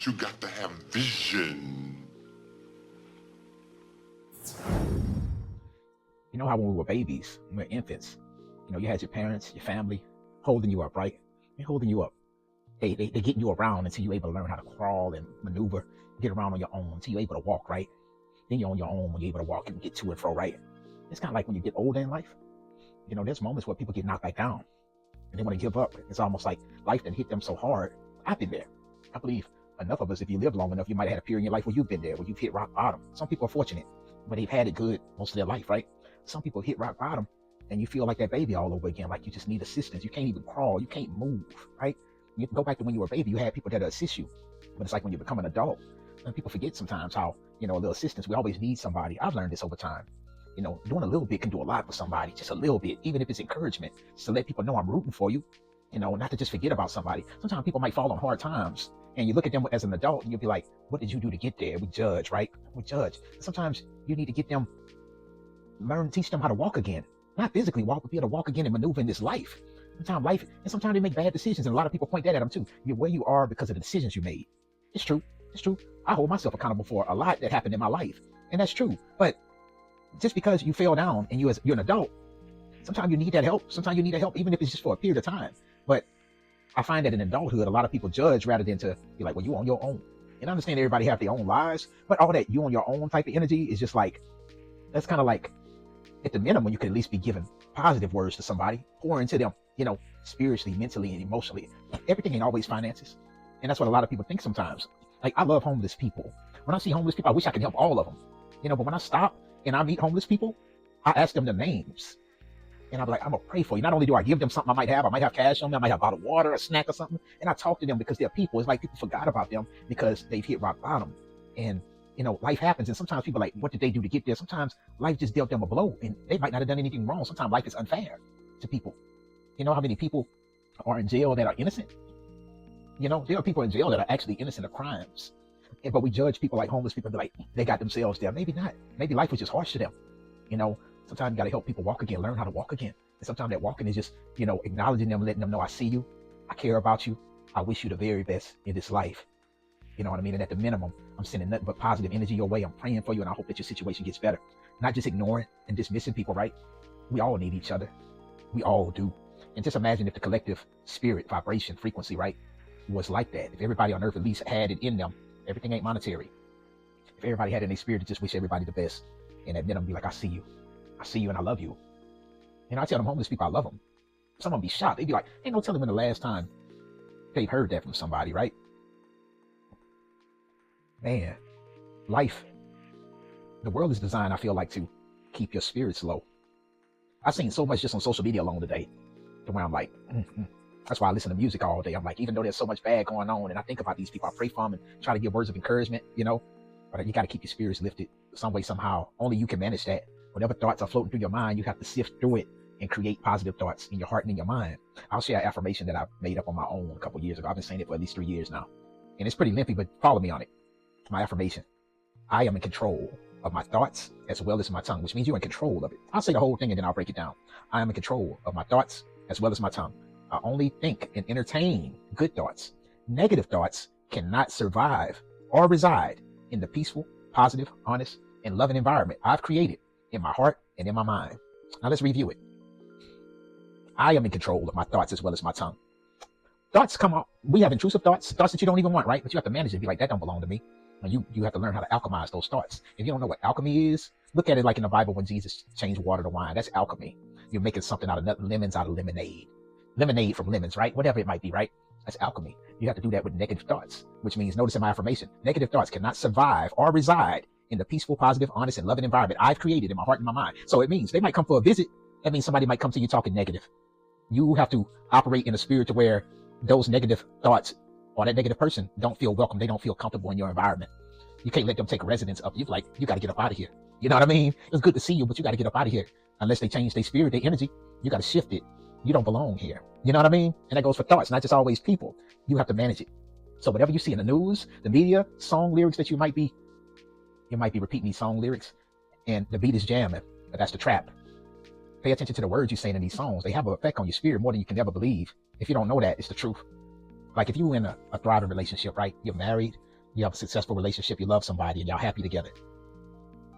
You got to have vision. You know how when we were babies, when we were infants, you had your parents, your family holding you up, right? They're holding you up. They getting you around until you're able to learn how to crawl and maneuver, get around on your own until you're able to walk, right? Then you're on your own when you're able to walk and get to and fro, right? It's kind of like when you get older in life. There's moments where people get knocked back down and they want to give up. It's almost like life done hit them so hard. I've been there. I believe enough of us, if you live long enough, you might have had a period in your life where you've been there, where you've hit rock bottom. Some people are fortunate, but they've had it good most of their life, right? Some people hit rock bottom and you feel like that baby all over again, like you just need assistance. You can't even crawl, you can't move, right? You can go back to when you were a baby, you had people that assist you. But it's like when you become an adult, and people forget sometimes how, a little assistance, we always need somebody. I've learned this over time. Doing a little bit can do a lot for somebody, just a little bit, even if it's encouragement, just to let people know I'm rooting for you, not to just forget about somebody. Sometimes people might fall on hard times and you look at them as an adult and you'll be like, what did you do to get there? We judge, right? We judge. Sometimes you need to get them, teach them how to walk again. Not physically walk, but be able to walk again and maneuver in this life. Sometimes they make bad decisions, and a lot of people point that at them too. You're where you are because of the decisions you made. It's true. It's true. I hold myself accountable for a lot that happened in my life, and that's true. But just because you fell down and you're an adult, sometimes you need that help. Sometimes you need that help, even if it's just for a period of time. But I find that in adulthood, a lot of people judge rather than to be like, well, you on your own. And I understand everybody have their own lives, but all that you on your own type of energy is just like, that's kind of like, at the minimum, you can at least be given positive words to somebody, pour into them, spiritually, mentally, and emotionally. Everything ain't always finances. And that's what a lot of people think sometimes. Like, I love homeless people. When I see homeless people, I wish I could help all of them. But when I stop and I meet homeless people, I ask them their names. And I'm like, I'm gonna pray for you. Not only do I give them something I might have cash on me, I might have a bottle of water, a snack or something. And I talk to them because they're people. It's like people forgot about them because they've hit rock bottom. And life happens, and sometimes people are like, what did they do to get there? Sometimes life just dealt them a blow, and they might not have done anything wrong. Sometimes life is unfair to people. You know how many people are in jail that are innocent? There are people in jail that are actually innocent of crimes. But we judge people like homeless people and be like, they got themselves there. Maybe not. Maybe life was just harsh to them. Sometimes you got to help people walk again, learn how to walk again. And sometimes that walking is just, acknowledging them, letting them know I see you, I care about you, I wish you the very best in this life. You know what I mean? And at the minimum, I'm sending nothing but positive energy your way. I'm praying for you, and I hope that your situation gets better. Not just ignoring and dismissing people, right? We all need each other. We all do. And just imagine if the collective spirit, vibration, frequency, right, was like that. If everybody on earth at least had it in them, everything ain't monetary. If everybody had it in their spirit to just wish everybody the best, and at minimum be like, I see you and I love you. I tell them homeless people I love them. Some of them be shocked. They be like, ain't no telling when the last time they've heard that from somebody, right? Man, life, the world is designed, I feel like, to keep your spirits low. I've seen so much just on social media alone today, to where I'm like, that's why I listen to music all day. I'm like, even though there's so much bad going on, and I think about these people, I pray for them and try to give words of encouragement, but you got to keep your spirits lifted some way, somehow. Only you can manage that. Whatever thoughts are floating through your mind, you have to sift through it and create positive thoughts in your heart and in your mind. I'll share an affirmation that I made up on my own a couple years ago. I've been saying it for at least 3 years now, and it's pretty lengthy, but follow me on it. My affirmation: I am in control of my thoughts as well as my tongue, which means you're in control of it. I'll say the whole thing and then I'll break it down. I am in control of my thoughts as well as my tongue. I only think and entertain good thoughts. Negative thoughts cannot survive or reside in the peaceful, positive, honest, and loving environment I've created in my heart and in my mind. Now let's review it. I am in control of my thoughts as well as my tongue. Thoughts come out. We have intrusive thoughts that you don't even want, right? But you have to manage it. Be like, that don't belong to me. And you have to learn how to alchemize those thoughts. If you don't know what alchemy is, look at it like in the Bible when Jesus changed water to wine. That's alchemy. You're making something out of lemons out of lemonade. Lemonade from lemons, right? Whatever it might be, right? That's alchemy. You have to do that with negative thoughts, which means, notice in my affirmation, negative thoughts cannot survive or reside in the peaceful, positive, honest, and loving environment I've created in my heart and my mind. So it means they might come for a visit. That means somebody might come to you talking negative. You have to operate in a spirit to where those negative thoughts or that negative person don't feel welcome. They don't feel comfortable in your environment. You can't let them take residence of you. Like, you got to get up out of here. You know what I mean? It's good to see you, but you got to get up out of here. Unless they change their spirit, their energy, you got to shift it. You don't belong here. You know what I mean? And that goes for thoughts, not just always people. You have to manage it. So whatever you see in the news, the media, song lyrics that you might be repeating these song lyrics, and the beat is jamming, but that's the trap. Pay attention to the words you're saying in these songs. They have an effect on your spirit more than you can ever believe. If you don't know that, it's the truth. Like if you're in a thriving relationship, right? You're married, You have a successful relationship, you love somebody, and y'all happy together.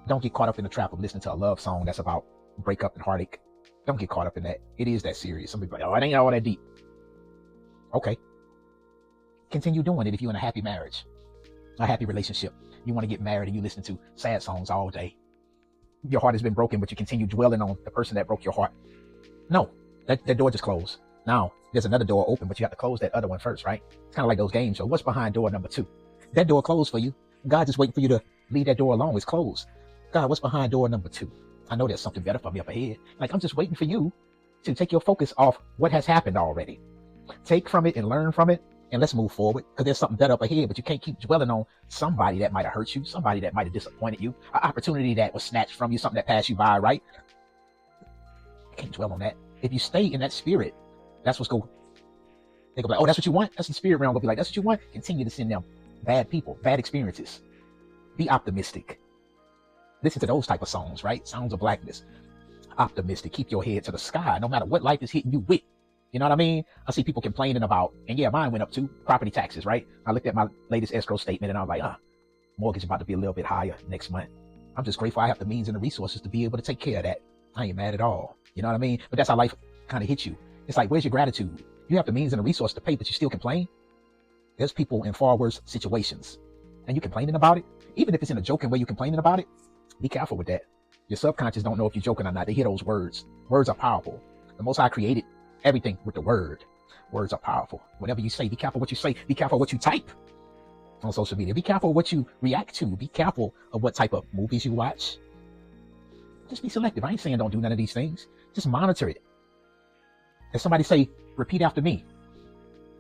Don't get caught up in the trap of listening to a love song that's about breakup and heartache. Don't get caught up in that. It is that serious. Some people are like, oh, it ain't all that deep. Okay. Continue doing it if you're in a happy marriage, a happy relationship. You want to get married and you listen to sad songs all day. Your heart has been broken, but you continue dwelling on the person that broke your heart. No, that door just closed. Now, there's another door open, but you have to close that other one first, right? It's kind of like those games. So what's behind door number 2? That door closed for you. God just waiting for you to leave that door alone. It's closed. God, what's behind door number 2? I know there's something better for me up ahead. Like, I'm just waiting for you to take your focus off what has happened already. Take from it and learn from it, and let's move forward, because there's something better up ahead. But you can't keep dwelling on somebody that might have hurt you, somebody that might have disappointed you, an opportunity that was snatched from you, something that passed you by, right? You can't dwell on that. If you stay in that spirit, that's what's going. They go like, oh, that's what you want? That's the spirit realm. Go be like, that's what you want? Continue to send them bad people, bad experiences. Be optimistic. Listen to those type of songs, right? Sounds of blackness. Optimistic. Keep your head to the sky, no matter what life is hitting you with. You know what I mean? I see people complaining about, and yeah, mine went up too, property taxes, right? I looked at my latest escrow statement and I was like, mortgage about to be a little bit higher next month. I'm just grateful I have the means and the resources to be able to take care of that. I ain't mad at all. You know what I mean? But that's how life kind of hits you. It's like, where's your gratitude? You have the means and the resource to pay, but you still complain. There's people in far worse situations and you complaining about it. Even if it's in a joking way, you complaining about it. Be careful with that. Your subconscious don't know if you're joking or not. They hear those words. Words are powerful. The Most High created everything with the word. Words are powerful. Whatever you say, be careful what you say. Be careful what you type on social media. Be careful what you react to. Be careful of what type of movies you watch. Just be selective. I ain't saying don't do none of these things. Just monitor it. If somebody say, repeat after me,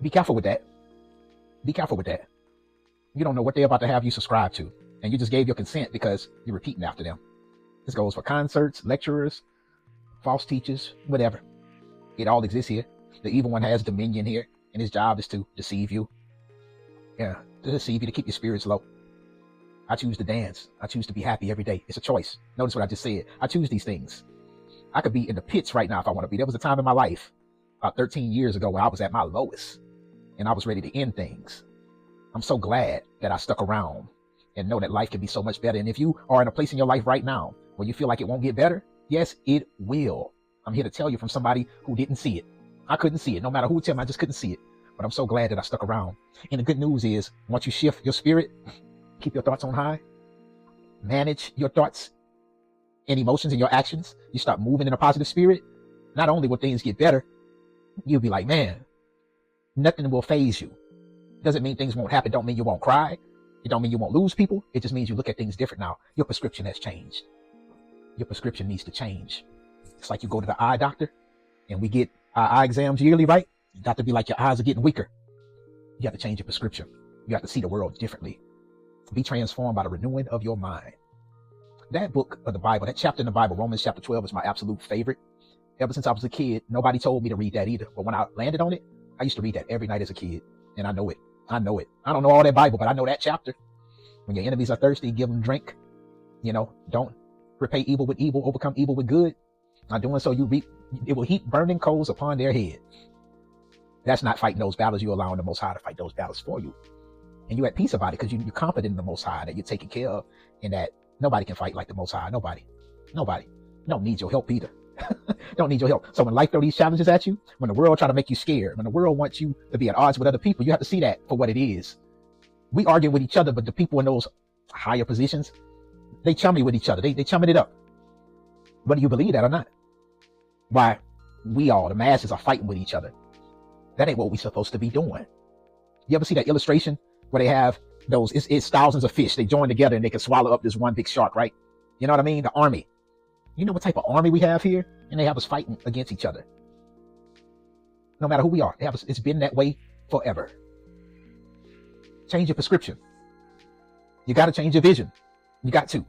be careful with that. Be careful with that. You don't know what they're about to have you subscribe to, and you just gave your consent because you're repeating after them. This goes for concerts, lecturers, false teachers, whatever. It all exists here. The evil one has dominion here, and his job is to deceive you. Yeah, to deceive you, to keep your spirits low. I choose to dance. I choose to be happy every day. It's a choice. Notice what I just said. I choose these things. I could be in the pits right now if I want to be. There was a time in my life, about 13 years ago, when I was at my lowest, and I was ready to end things. I'm so glad that I stuck around and know that life can be so much better. And if you are in a place in your life right now where you feel like it won't get better, yes, it will. I'm here to tell you from somebody who didn't see it. I couldn't see it. No matter who would tell me, I just couldn't see it. But I'm so glad that I stuck around. And the good news is, once you shift your spirit, keep your thoughts on high, manage your thoughts and emotions and your actions, you start moving in a positive spirit, not only will things get better, you'll be like, man, nothing will faze you. Doesn't mean things won't happen. Don't mean you won't cry. It don't mean you won't lose people. It just means you look at things different now. Your prescription has changed. Your prescription needs to change. It's like you go to the eye doctor and we get our eye exams yearly, right? The doctor be like, your eyes are getting weaker. You have to change your prescription. You have to see the world differently. Be transformed by the renewing of your mind. That book of the Bible, that chapter in the Bible, Romans chapter 12, is my absolute favorite. Ever since I was a kid, nobody told me to read that either. But when I landed on it, I used to read that every night as a kid. And I know it. I know it. I don't know all that Bible, but I know that chapter. When your enemies are thirsty, give them drink. You know, don't repay evil with evil, overcome evil with good. Not doing so, you reap, it will heap burning coals upon their head. That's not fighting those battles. You're allowing the Most High to fight those battles for you. And you're at peace about it because you're confident in the Most High that you're taken care of, and that nobody can fight like the Most High. Nobody. Don't need your help either. Don't need your help. So when life throw these challenges at you, when the world try to make you scared, when the world wants you to be at odds with other people, you have to see that for what it is. We argue with each other, but the people in those higher positions, they chummy with each other. They chumming it up. Whether you believe that or not. Why we all, the masses, are fighting with each other. That ain't what we're supposed to be doing. You ever see that illustration where they have those, it's thousands of fish. They join together and they can swallow up this one big shark, right? You know what I mean? The army. You know what type of army we have here? And they have us fighting against each other. No matter who we are, it's been that way forever. Change your prescription. You got to change your vision. You got to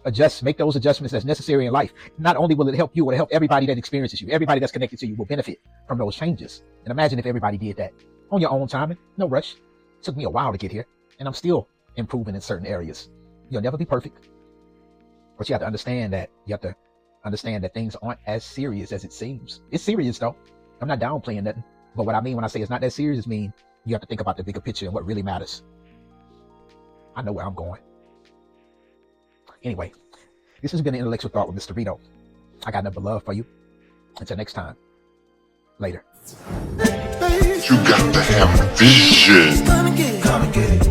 adjust, make those adjustments that's necessary in life. Not only will it help you, it will help everybody that experiences you. Everybody that's connected to you will benefit from those changes. And imagine if everybody did that on your own timing, no rush. It took me a while to get here, and I'm still improving in certain areas. You'll never be perfect, but you have to understand that things aren't as serious as it seems. It's serious though. I'm not downplaying nothing, but what I mean when I say it's not that serious, mean you have to think about the bigger picture and what really matters. I know where I'm going. Anyway, this has been an intellectual thought with Mysterydoe. I got nothing but love for you. Until next time. Later. You got to have vision.